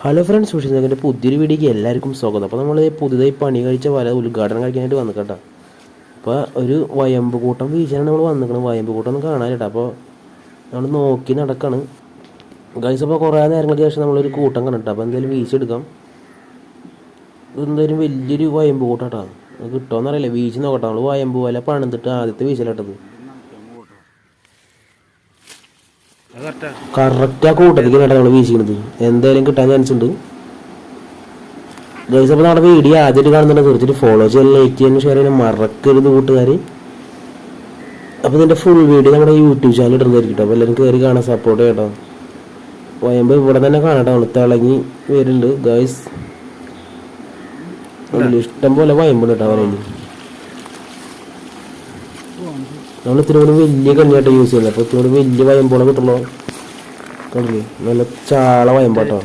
Hello friends, സുഷിൻ്റെ പുതിയൊരു വീഡിയോക്ക് എല്ലാവർക്കും സ്വാഗതം. അപ്പോൾ നമ്മൾ പുതുതായി പണി കഴിച്ച വല ഉദ്ഘാടനം കഴിക്കാനായിട്ട് വന്നു കേട്ടോ. അപ്പോൾ ഒരു വയമ്പ് കൂട്ടം വീശാനാണ് നമ്മൾ വന്നിരിക്കുന്നത്. വയമ്പ് കൂട്ടം ഒന്നും കാണാനില്ല. അപ്പോൾ നമ്മൾ നോക്കി നടക്കണം ഗൈസ്. അപ്പോൾ കുറേ നേരങ്ങൾക്ക് ശേഷം നമ്മളൊരു കൂട്ടം കണ്ടിട്ട് അപ്പോൾ എന്തായാലും വീശെടുക്കാം. എന്തായാലും വലിയൊരു വയമ്പ് കൂട്ടം കേട്ടോ. കിട്ടുമോയെന്നറിയില്ല, വീശി നോക്കട്ടെ. നമ്മൾ വയമ്പ് വല പണിതിട്ട് ആദ്യത്തെ വീശലാട്ടത്. കറക്റ്റ് ആ കൂട്ടത്തിലേക്ക് നമ്മൾ വീശിക്കുന്നത്. എന്തായാലും കിട്ടാൻ ചാൻസ് ഉണ്ട് ഗൈസ്. അപ്പോൾ നമ്മുടെ വീഡിയോ ആദ്യമായിട്ട് കാണുന്നുണ്ട് തീർച്ചയായിട്ടും ഫോളോ ചെയ്യാൻ, ലൈക്ക് ചെയ്യാനും ഷെയർ ചെയ്യാനും മറക്കരുത് കൂട്ടുകാർ. അപ്പോൾ ഇതിൻ്റെ ഫുൾ വീഡിയോ നമ്മുടെ യൂട്യൂബ് ചാനൽ ഇടുന്നതായിരിക്കും. അപ്പോൾ എല്ലാവരും കയറി കാണാൻ സപ്പോർട്ട് ചെയ്യട്ടോ. വയമ്പ് ഇവിടെ തന്നെ കാണട്ടോ, തിളങ്ങി വരുന്നുണ്ട് ഗൈസ്. ഇഷ്ടം പോലെ വയമ്പുണ്ട് കേട്ടോ അവരിൽ. നമ്മൾ ഇത്തിരി കൂടി വലിയ കണ്ണിയായിട്ട് യൂസ് ചെയ്യുന്നത്. അപ്പോൾ ഇത്തിരി കൂടി വലിയ വയമ്പോളെ കിട്ടുള്ളൂ. കണ്ടില്ലേ, നല്ല ചാള വയമ്പാട്ടോ.